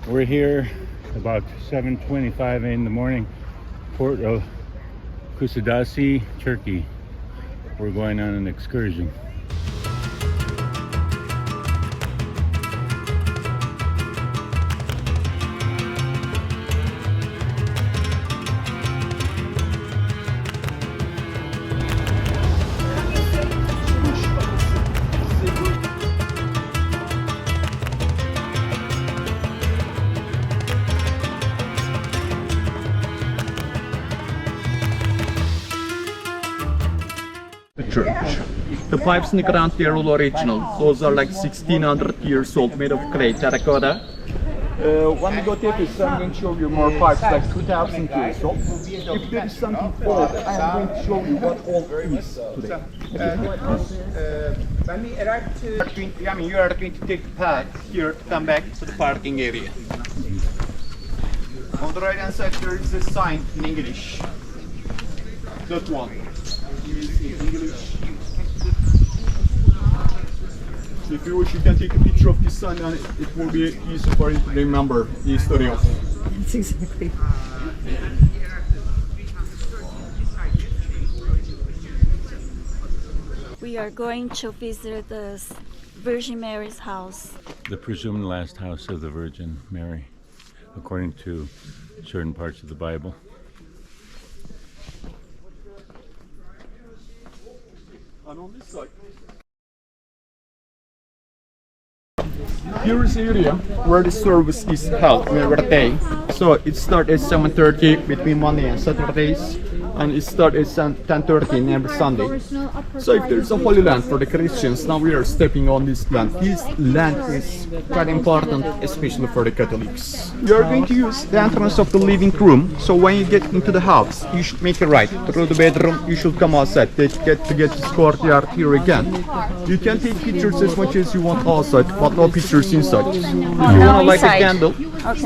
We're here about 7:25 in the morning, port of Kusadasi, Turkey. We're going on an excursion. Church. The pipes in the ground here are all original. Those are like 1600 years old, made of clay, terracotta. When we go to Ephesus, I'm going to show you more pipes like 2000 years old. If there is something old, I'm going to show you what old is today. You are going to take the path here to come back to the parking area. On the right hand side there is a sign in English. That one. English. So if you wish, you can take a picture of this sign and it will be easy for you to remember the history of it. That's exactly. We are going to visit the Virgin Mary's house. The presumed last house of the Virgin Mary, according to certain parts of the Bible. And on this side, here is the area where the service is held every day. So it starts at 7:30 between Monday and Saturdays, and it starts at 10:30 every Sunday. So if there is a holy land for the Christians, now we are stepping on this land. This land is quite important, especially for the Catholics. You are going to use the entrance of the living room. So when you get into the house, you should make a right through the bedroom. You should come outside. Get this courtyard here again. You can take pictures as much as you want outside, but no pictures inside. If you want to light a candle,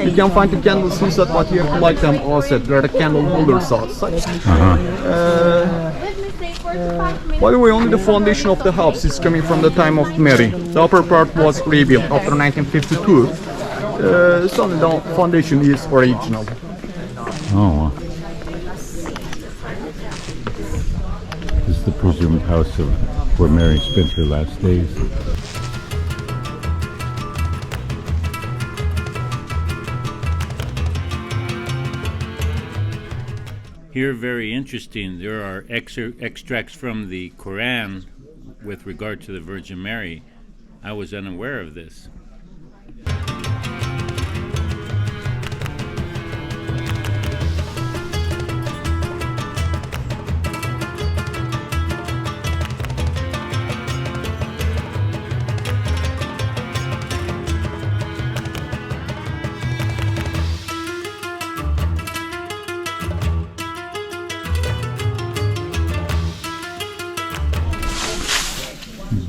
you can find the candles inside, but you have to light them outside. There are the candle holders outside. By the way, only the foundation of the house is coming from the time of Mary. The upper part was rebuilt after 1952. So the foundation is original. Oh, wow. This is the presumed house of where Mary spent her last days. Here, very interesting, there are extracts from the Quran with regard to the Virgin Mary. I was unaware of this.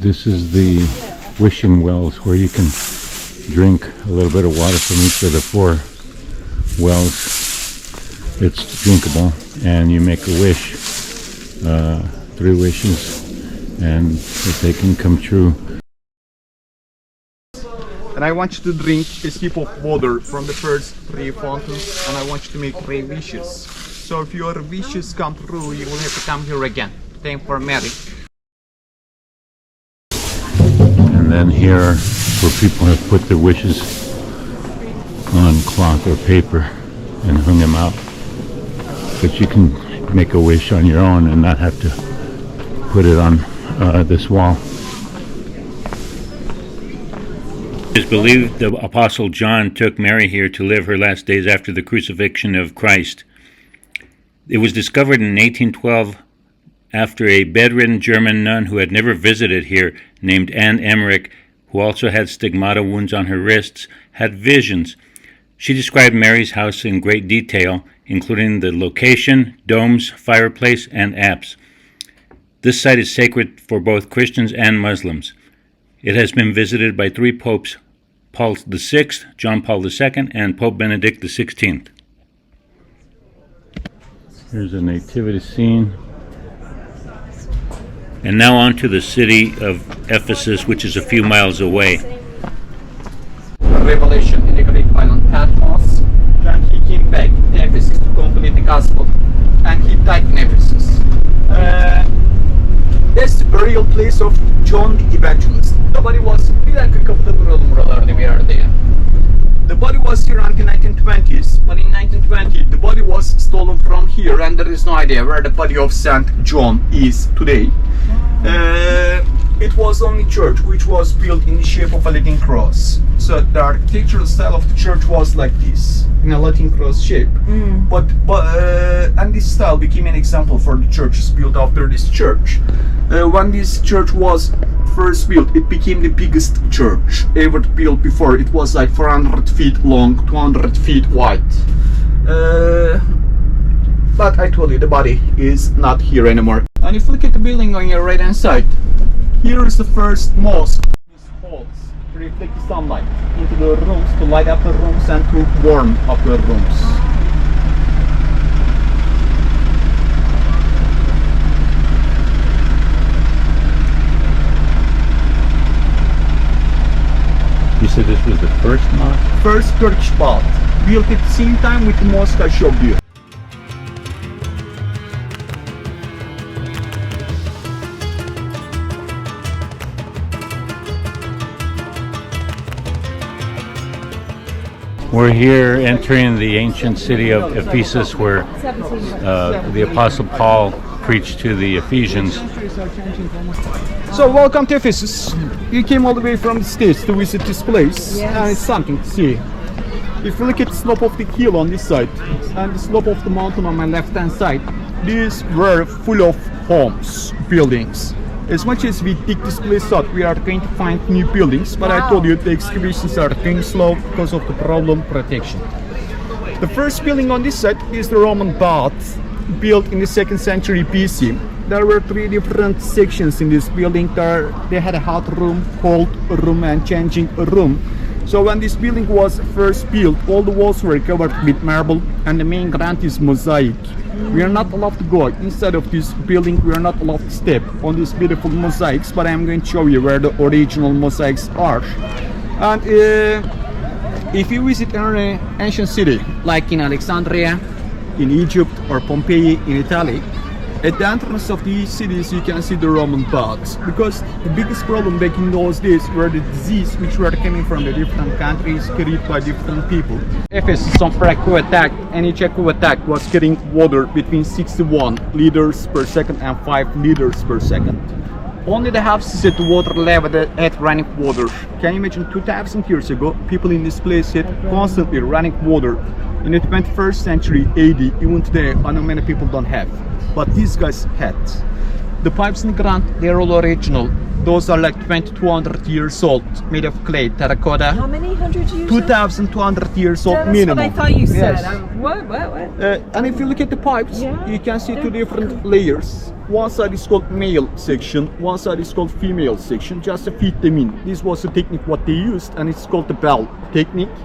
This is the wishing wells where you can drink a little bit of water from each of the four wells. It's drinkable, and you make a wish, 3 wishes, and if they can come true. And I want you to drink a sip of water from the first 3 fountains, and I want you to make 3 wishes. So if your wishes come true, you will have to come here again. Thank for Mary. And then here, where people have put their wishes on cloth or paper and hung them out. But you can make a wish on your own and not have to put it on this wall. It is believed the Apostle John took Mary here to live her last days after the crucifixion of Christ. It was discovered in 1812 after a bedridden German nun who had never visited here, named Anne Emmerich, who also had stigmata wounds on her wrists, had visions. She described Mary's house in great detail, including the location, domes, fireplace, and apse. This site is sacred for both Christians and Muslims. It has been visited by 3 popes, Paul VI, John Paul II, and Pope Benedict XVI. Here's a nativity scene. And now on to the city of Ephesus, which is a few miles away. revelation in the Greek island Patmos. Then he came back to Ephesus to complete the gospel, and he died in Ephesus. That's the burial place of John the Evangelist. The body was bir dakika kapıda duralım buralarda bir yerde ya. The body was here until 1920s, but in 1920 the body was stolen from here, and there is no idea where the body of Saint John is today. It was only church which was built in the shape of a Latin cross. So the architectural style of the church was like this, in a Latin cross shape. And this style became an example for the churches built after this church. When this church was first built, it became the biggest church ever built before. It was like 400 feet long, 200 feet wide. But I told you the body is not here anymore. And if you look at the building on your right hand side, here is the first mosque. These halls to reflect the sunlight into the rooms, to light up the rooms and to warm up the rooms. You said this was the first mosque? First Turkish bath, built at the same time with the mosque I showed you. We're here entering the ancient city of Ephesus, where the Apostle Paul preached to the Ephesians. So welcome to Ephesus. You came all the way from the States to visit this place, and it's something to see. If you look at the slope of the hill on this side and the slope of the mountain on my left hand side, these were full of homes, buildings. As much as we dig this place out, we are going to find new buildings, but I told you the excavations are going slow because of the problem protection. The first building on this side is the Roman bath, built in the 2nd century BC. There were 3 different sections in this building. They had a hot room, cold room, and changing room. So when this building was first built, all the walls were covered with marble, and the main ground is mosaic. We are not allowed to go inside of this building. We are not allowed to step on these beautiful mosaics, but I am going to show you where the original mosaics are. And if you visit an ancient city like in Alexandria, in Egypt, or Pompeii in Italy, at the entrance of these cities you can see the Roman baths, because the biggest problem back in those days were the disease which were coming from the different countries carried by different people. Ephesus suffered a coup attack, and each coup attack was carrying water between 61 liters per second and 5 liters per second. Only the houses at the water level had running water. Can you imagine 2000 years ago, people in this place had constantly running water? In the 21st century AD, even today, I know many people don't have. But these guys had. The pipes in the ground, they're all original. Those are like 2200 years old, made of clay, terracotta. How many hundred years? 2200 years old That's minimum. what I thought you said. Yes. What? And if you look at the pipes, Yeah. you can see 2 different layers. One side is called male section, one side is called female section, just to fit them in. This was the technique what they used, and it's called the bell technique.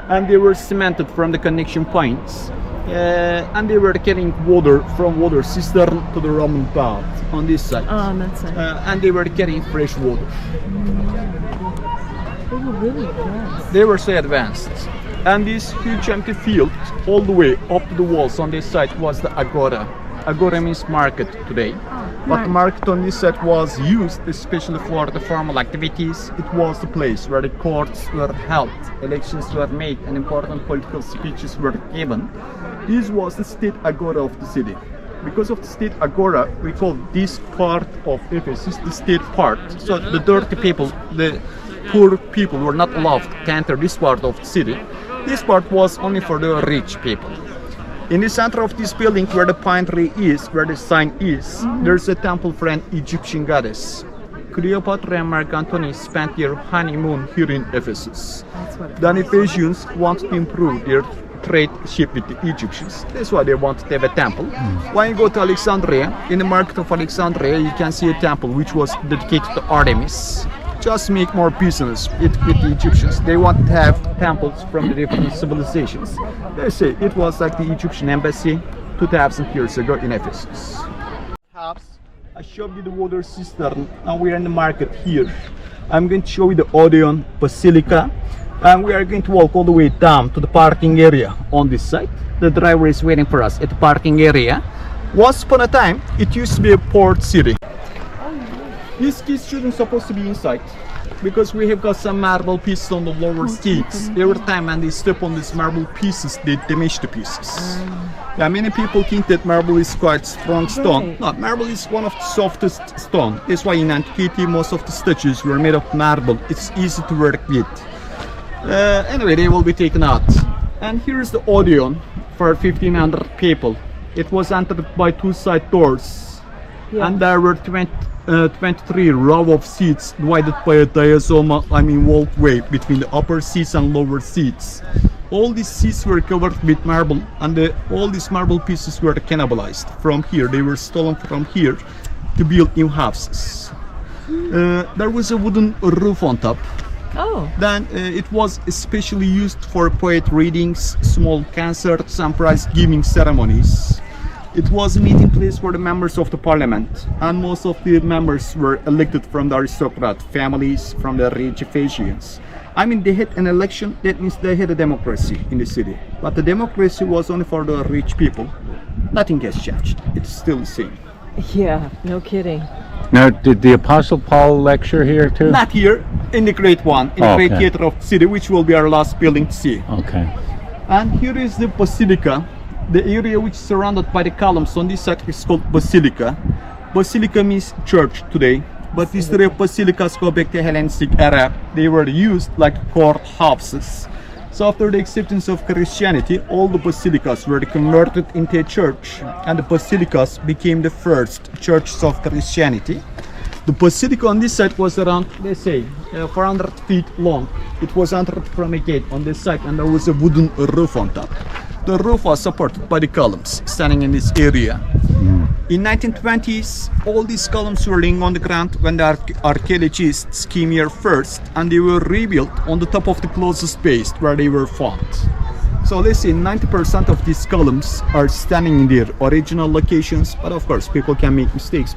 And they were cemented from the connection points. And they were carrying water from water cistern to the Roman bath on this side. Oh, that's it. And they were carrying fresh water. They were really advanced. They were so advanced. And this huge empty field all the way up to the walls on this side was the agora. Agora means market today. But the market on this side was used especially for the formal activities. It was the place where the courts were held, elections were made, and important political speeches were given. This was the state agora of the city. Because of the state agora, we call this part of Ephesus the state part. So the dirty people, the poor people were not allowed to enter this part of the city. This part was only for the rich people. In the center of this building, where the pine tree is, where the sign is, there's a temple for an Egyptian goddess. Cleopatra and Mark Antony spent their honeymoon here in Ephesus. The Ephesians wanted to improve their trade ship with the Egyptians. That's why they wanted to have a temple. When you go to Alexandria, in the market of Alexandria, you can see a temple which was dedicated to Artemis. Just to make more business with the Egyptians. They wanted to have temples from the different civilizations. They say it was like the Egyptian embassy 2000 years ago in Ephesus. I showed you the water cistern, and we're in the market here. I'm going to show you the Odeon Basilica. And we are going to walk all the way down to the parking area on this side. The driver is waiting for us at the parking area. Once upon a time, it used to be a port city. These kids shouldn't supposed to be inside because we have got some marble pieces on the lower seats. Every time when they step on these marble pieces, they damage the pieces. Yeah, many people think that marble is quite strong stone. Right. No, marble is one of the softest stone. That's why in antiquity most of the statues were made of marble. It's easy to work with. Anyway, they will be taken out. And here's the Odeon for 1500 people. It was entered by two side doors. Yeah. And there were 23 row of seats divided by a walkway between the upper seats and lower seats. All these seats were covered with marble, and all these marble pieces were cannibalized from here. They were stolen from here to build new houses. There was a wooden roof on top. Oh. Then it was especially used for poet readings, small concerts, and prize giving ceremonies. It was a meeting place for the members of the parliament, and most of the members were elected from the aristocrat families, from the rich Ephesians. They had an election, that means they had a democracy in the city. But the democracy was only for the rich people. Nothing has changed. It's still the same. Yeah, no kidding. Now, did the Apostle Paul lecture here too? Not here, in the great one, in the great Okay. theater of the city, which will be our last building to see. Okay. And here is the basilica. The area which is surrounded by the columns on this side is called basilica. Basilica means church today, but history of basilicas go back to Hellenistic era. They were used like courthouses. So after the acceptance of Christianity, all the basilicas were converted into a church, and the basilicas became the first churches of Christianity. The basilica on this side was around, let's say, 400 feet long. It was entered from a gate on this side, and there was a wooden roof on top. The roof was supported by the columns standing in this area. In 1920s, all these columns were laying on the ground when the archaeologists came here first, and they were rebuilt on the top of the closest base where they were found. So let's say 90% of these columns are standing in their original locations, but of course people can make mistakes.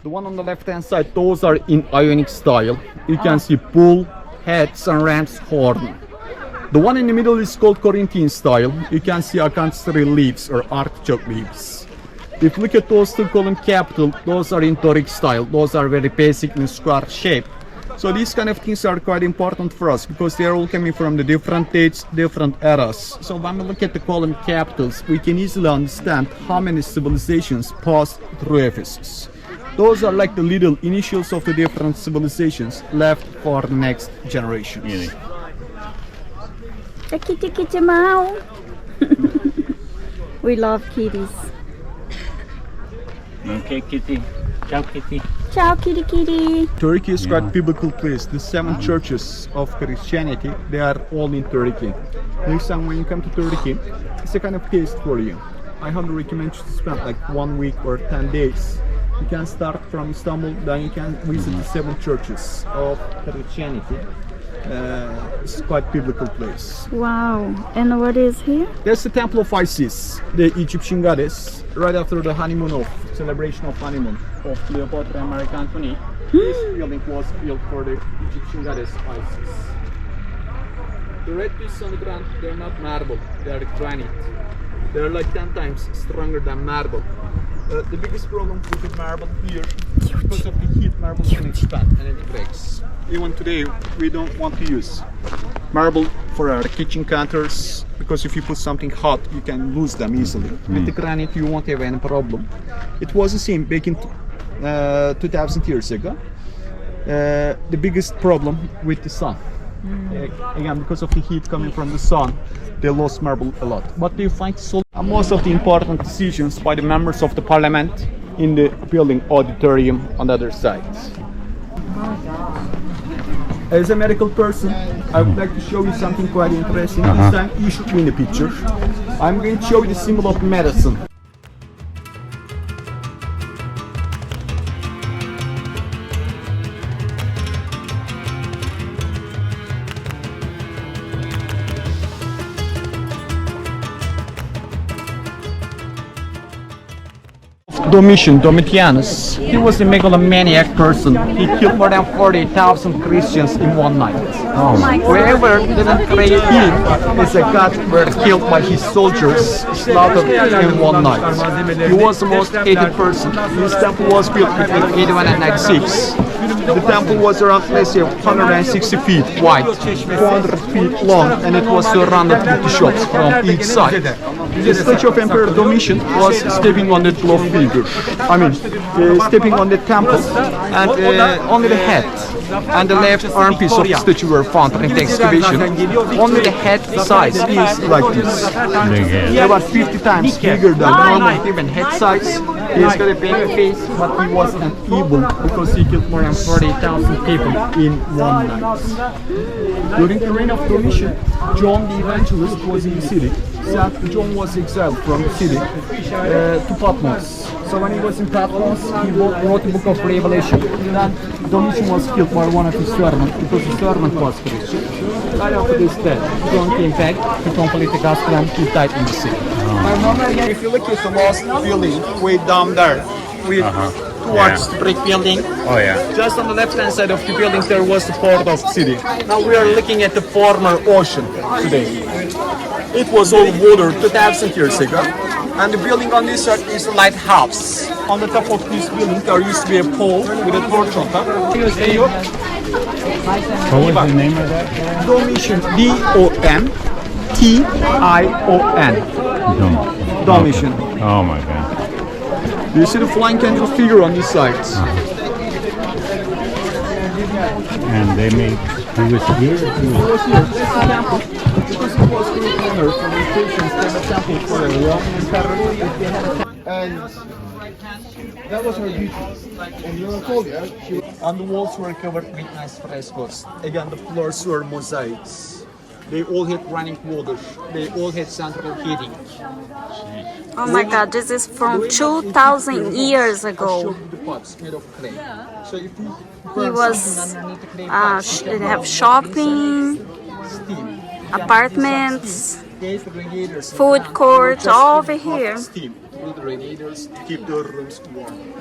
The one on the left hand side, those are in Ionic style. You can see bull, heads and ram's horn. The one in the middle is called Corinthian style. You can see acanthus tree leaves or artichoke leaves. If you look at those two column capital, those are in Doric style. Those are very basic in square shape. So these kind of things are quite important for us because they are all coming from the different dates, different eras. So when we look at the column capitals, we can easily understand how many civilizations passed through Ephesus. Those are like the little initials of the different civilizations left for the next generations. Really? The kitty kitty meow. We love kitties. Okay, Kitty. Ciao, Kitty. Ciao, kitty kitty. Turkey is quite biblical place. The 7 churches of Christianity, they are all in Turkey. Next time when you come to Turkey, it's a kind of taste for you. I highly recommend you to spend like 1 week or 10 days. You can start from Istanbul, then you can visit the 7 churches of Christianity. It's quite biblical place. Wow. And what is here? That's the Temple of Isis, the Egyptian goddess. Right after the celebration of honeymoon of Cleopatra and Mark Antony, this building was built for the Egyptian goddess Isis. The red pieces on the ground, they're not marble, they are granite. They're like 10 times stronger than marble. The biggest problem with the marble here, because of the heat, marble can expand and it breaks. Even today, we don't want to use marble for our kitchen counters because if you put something hot, you can lose them easily. With the granite, you won't have any problem. It was the same back in 2000 years ago. The biggest problem with the sun. Again, because of the heat coming from the sun, they lost marble a lot. But they find most of the important decisions by the members of the parliament in the building auditorium on the other side. As a medical person, I would like to show you something quite interesting. This time you should be in the picture. I'm going to show you the symbol of medicine. Domitianus. He was a megalomaniac person. He killed more than 40,000 Christians in one night. Whoever didn't pray him as a god were killed by his soldiers, slaughtered in one night. He was the most hated person. His temple was built between 81 and 96. The temple was around, let's say, 160 feet wide, 400 feet long, and it was surrounded with the shops from each side. The statue of Emperor Domitian was stepping on the glove figure. Stepping on the temple, and only the head and the left armpits of the statue were found during the excavation. Only the head size is like this. About 50 times bigger than normal human head size. He's got a baby face, but he was an evil because he killed more than 40,000 people in one night. During the reign of Domitian, John the Evangelist was in the city. Saint John was exiled from the city to Patmos. So when he was in Patmos, he wrote the book of Revelation. Then Domitian was killed by one of his servants because the servant was Christian. Right after this death, John came back to complete the gospel and he died in the city. If you look at the last building way down there, with towards the brick building. Oh yeah. Just on the left-hand side of the building, there was the port of the city. Now we are looking at the former ocean today. It was all water 2,000 years ago. And the building on this side is a lighthouse. On the top of this building, there used to be a pole with a torch on top. What was the name of that? Domitian, Domtion. Domitian. Oh my God. You see the flying angel figure on this side. And they made. He was here. He was here. This is the temple. Because it was great honor for the Egyptians to have a temple for the Roman emperor. And that was her beauty. And you told her, and the walls were covered with nice frescoes. Again, the floors were mosaics. They all had running water. They all had central heating. Oh my God, this is from 2,000 years ago. The pots made of clay. So if you He was they have shopping, steam, apartments, gave the radiators food court, all over here. steam through the radiators to keep the rooms warm.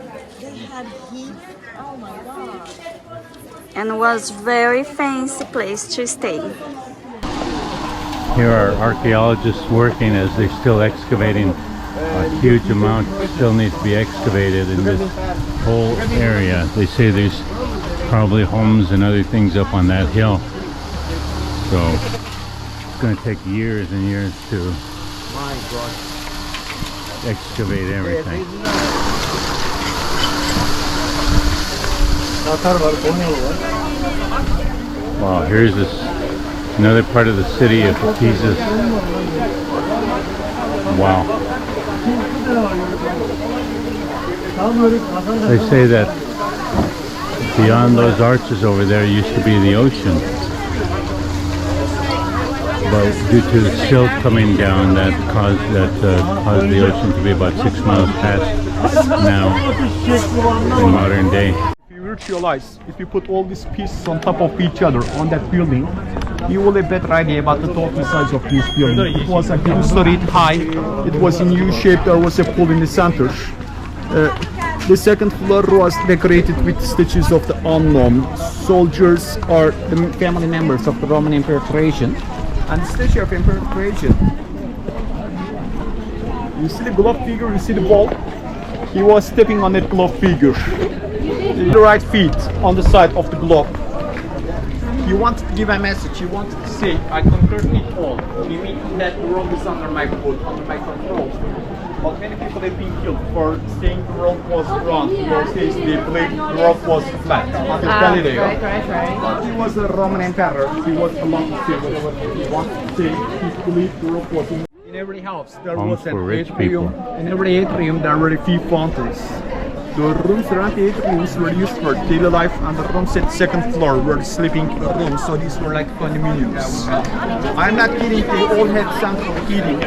And was very fancy place to stay. Here are archaeologists working as they're still excavating. A huge amount still needs to be excavated in this whole area. They say there's probably homes and other things up on that hill. So it's going to take years and years to excavate everything. Wow, here's this another part of the city of Ephesus. Wow. They say that beyond those arches over there used to be the ocean. But due to the silt coming down, that caused the ocean to be about 6 miles past now in modern day. If you virtualize, if you put all these pieces on top of each other on that building, you will have a better idea about the total size of this building. It was like 2 stories high, it was in U-shape, there was a pool in the center. The second floor was decorated with statues of the unknown soldiers or the family members of the Roman Emperor Trajan. And the statue of Emperor Trajan, you see the glove figure, you see the ball? He was stepping on that glove figure. The right feet on the side of the glove. He wanted to give a message, he wanted to say, I conquered it all. Meaning that the world is under my foot, under my control. But many people have been killed for saying the world was round. In those days they believed the world was flat until Galileo. Right. But he was a Roman emperor. He was allowed to say whatever he wanted to say. He believed the world was in every house there Homes was an for rich atrium. people. In every atrium there were a few fountains. The rooms around the atriums were used for daily life, and the rooms at the second floor were the sleeping rooms, so these were like condominiums. I'm not kidding, they all had central heating.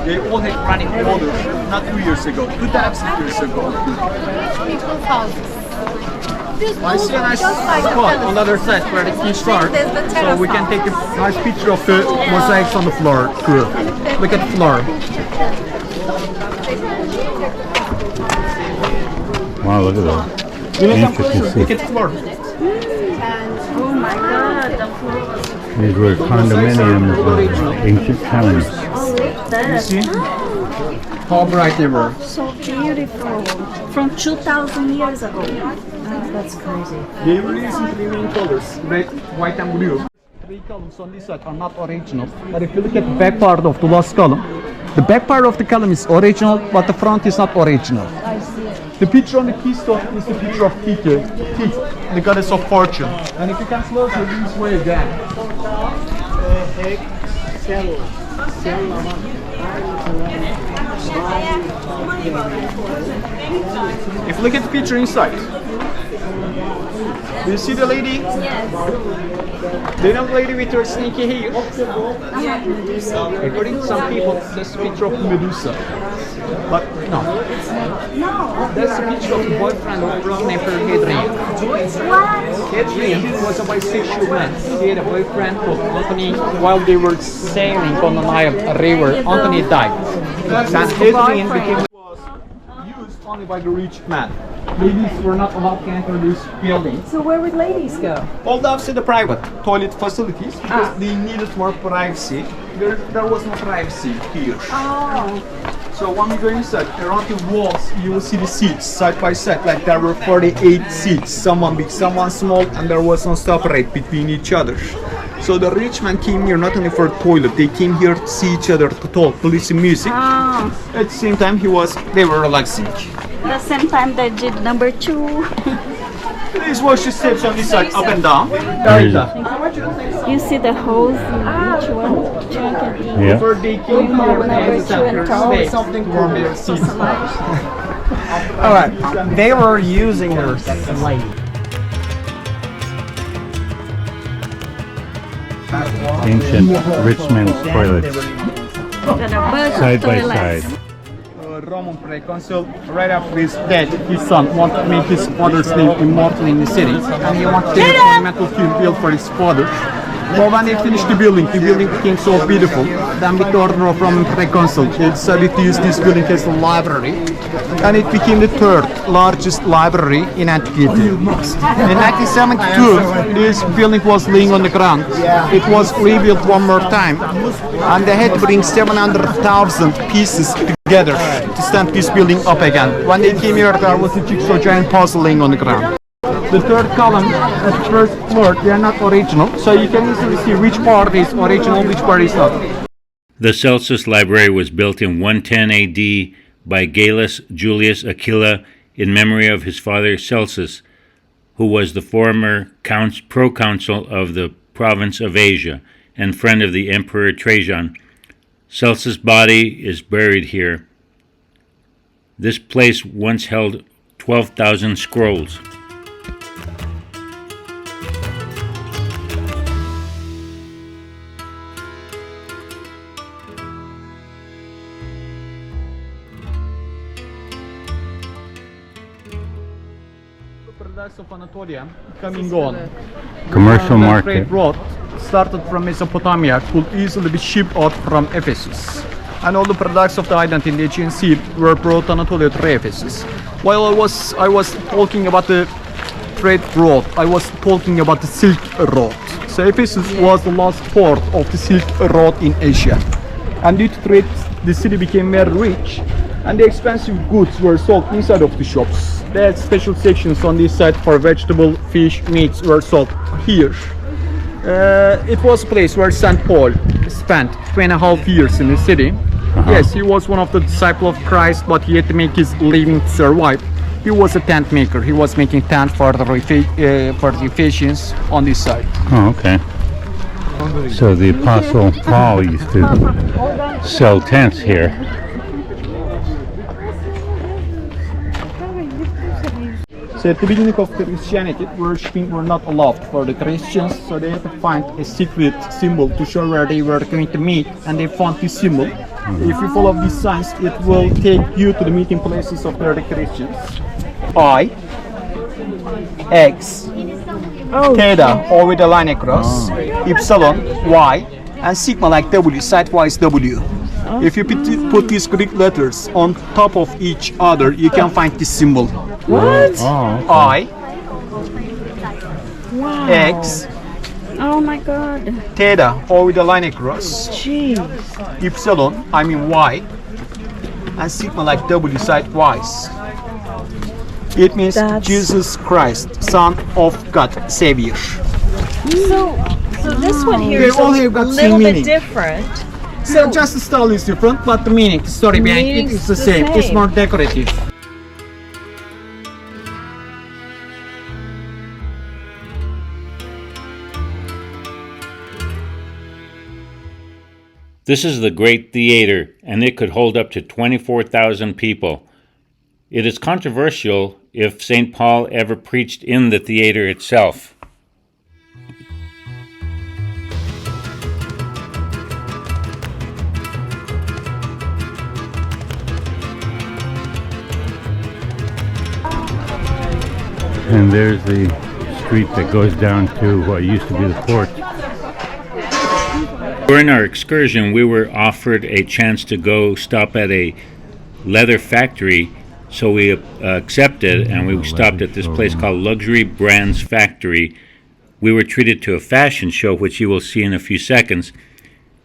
They all had running water, not 2 years ago, 2,000 years ago. I see a nice spot on the other side where the keys start, so we can take a nice picture of the mosaics on the floor too. Look at the floor. Wow, look at that. You know some Intricacy. places, look at the floor. Oh my God, the floor was These were condominiums of ancient times. You see? How bright they were. so beautiful. From 2,000 years ago. That's crazy. They were using three main colors, red, white and blue. Three columns on this side are not original, but if you look at the back part of the last column, the back part of the column is original, but the front is not original. The picture on the keystone is the picture of Tite, the goddess of fortune. And if you can closer this way again. If you look at the picture inside, do you see the lady? Yes. Do you know the lady with her sneaky hair? According to some people, that's a picture of Medusa. But no. That's a picture of the boyfriend of Roman Emperor Hadrian. Hadrian was a bisexual man. He had a boyfriend called Antony. While they were sailing on the Nile River, Antony died. And Hadrian became used only by the rich man. Ladies were not allowed to enter this building. So where would ladies go? All the upstairs the private toilet facilities because they needed more privacy. There was no privacy here. So when we go inside, around the walls, you will see the seats side by side. Like there were 48 seats, someone big, someone small, and there was no separate between each other. So the rich man came here not only for toilet, they came here to see each other, to talk, to listen music. At the same time, they were relaxing. The same time they did number 2. Please watch the steps on this side, up and down. You see the holes in each one? Yeah. Before they came here, they had something for their seats. Alright, they were using their slave. Ancient rich men's toilets. Side by side. Roman proconsul, right after his death, his son wanted to make his father's name immortal in the city, and he wanted to have a metal tomb built for his father. But when they finished the building became so beautiful. Then with the order of Roman proconsul, they decided to use this building as a library, and it became the third largest library in antiquity. In 1972, this building was laying on the ground. It was rebuilt one more time, and they had to bring 700,000 pieces together to stand this building up again. When they came here, there was a jigsaw giant puzzle laying on the ground. The third column at the first floor, they are not original, so you can easily see which part is original, which part is not. The Celsus Library was built in 110 AD by Gallus Julius Aquila in memory of his father Celsus, who was the former proconsul of the province of Asia and friend of the Emperor Trajan. Celsus' body is buried here. This place once held 12,000 scrolls. Of Anatolia coming on. Commercial The market. trade road started from Mesopotamia could easily be shipped out from Ephesus, and all the products of the island in the Aegean Sea were brought to Anatolia to Ephesus. While I was talking about the trade road, I was talking about the Silk Road. So Ephesus was the last port of the Silk Road in Asia, and due to trade, the city became very rich, and the expensive goods were sold inside of the shops. They had special sections on this side for vegetable, fish, meats were sold here. It was a place where St. Paul spent 2.5 years in the city. Yes, he was one of the disciples of Christ, but he had to make his living to survive. He was a tent maker. He was making tent for the Ephesians on this side. Oh, okay. So the Apostle Paul used to sell tents here. So at the beginning of Christianity, worshipping were not allowed for the Christians, so they had to find a secret symbol to show where they were going to meet, and they found this symbol. If you follow these signs, it will take you to the meeting places of the early Christians. I, X, Theta, or with a line across, Epsilon, Y, and Sigma like W, sidewise W. If you put these Greek letters on top of each other, you can find this symbol. What? I, X, Oh my god. theta, O with a line across, Jeez. epsilon, I mean Y, and sigma like W sidewise. It means That's- Jesus Christ, Son of God, Savior. So this one here They is all a have got little same bit meaning. different. So just the style is different, but the meaning, the story behind it Meaning's is the the same. It's same. more decorative. This is the Great Theater, and it could hold up to 24,000 people. It is controversial if St. Paul ever preached in the theater itself. And there's the street that goes down to what used to be the port. During our excursion, we were offered a chance to go stop at a leather factory, so we accepted, and we stopped at this place called Luxury Brands Factory. We were treated to a fashion show, which you will see in a few seconds,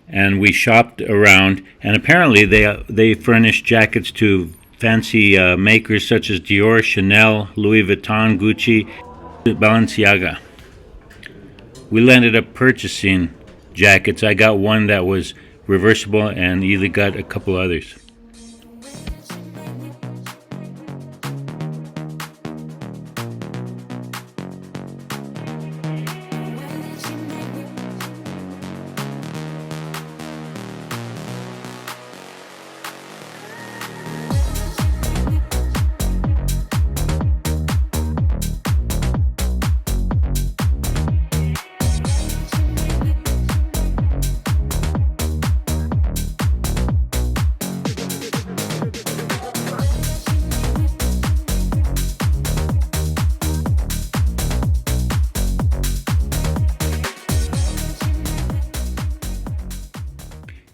and we shopped around, and apparently they furnished jackets to fancy makers such as Dior, Chanel, Louis Vuitton, Gucci, Balenciaga. We ended up purchasing jackets. I got one that was reversible, and Ely got a couple others.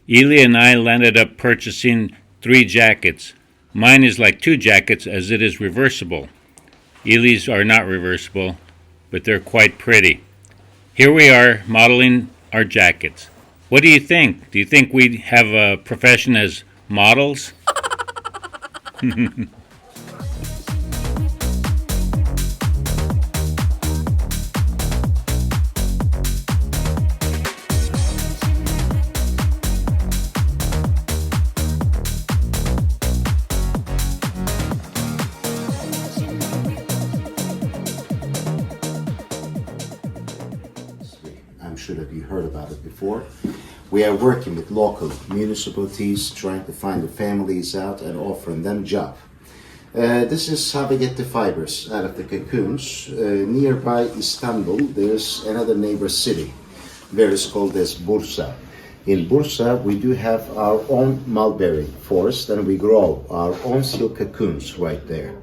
Ely and I ended up purchasing 3 jackets. Mine is like 2 jackets as it is reversible. Ely's are not reversible, but they're quite pretty. Here we are modeling our jackets. What do you think? Do you think we have a profession as models? I'm sure that you heard about it before. We are working with local municipalities, trying to find the families out and offering them job. This is how we get the fibers out of the cocoons. Nearby Istanbul, there's another neighbor city, where it's called as Bursa. In Bursa, we do have our own mulberry forest, and we grow our own silk cocoons right there.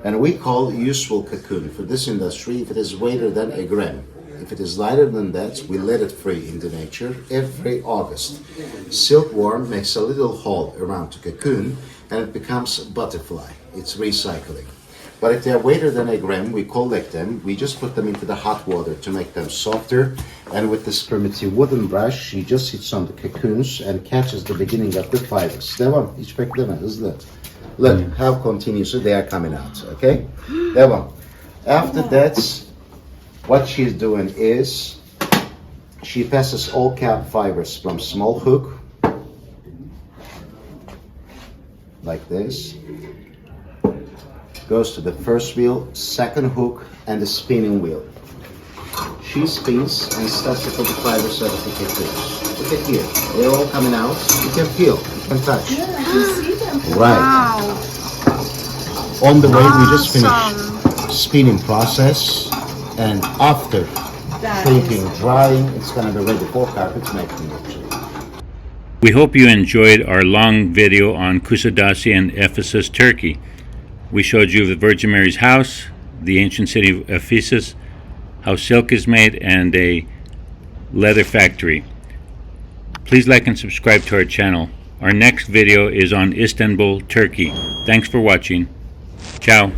And we call useful cocoon for this industry if it is weighter than a gram. If it is lighter than that, we let it free into nature every August. Silkworm makes a little hole around the cocoon and it becomes a butterfly. It's recycling. But if they're weighter than a gram, we collect them. We just put them into the hot water to make them softer. And with this primitive wooden brush, he just hits on the cocoons and catches the beginning of the fibers. Devam. Hiç bekleme. Hızlı. Look how continuously they are coming out. Okay? Devam. After that, what she's doing is she passes all cap fibers from small hook like this, goes to the first wheel, second hook, and the spinning wheel. She spins and starts to put the fibers out of the cocoons. Look at here, they're all coming out. You can feel, you can touch. Yeah, I can see them. Right. Wow. On the way, we just finished spinning process. And after shrinking, drying, it's going to be ready for carpets making. We hope you enjoyed our long video on Kusadasi and Ephesus, Turkey. We showed you the Virgin Mary's house, the ancient city of Ephesus, how silk is made, and a leather factory. Please like and subscribe to our channel. Our next video is on Istanbul, Turkey. Thanks for watching. Ciao.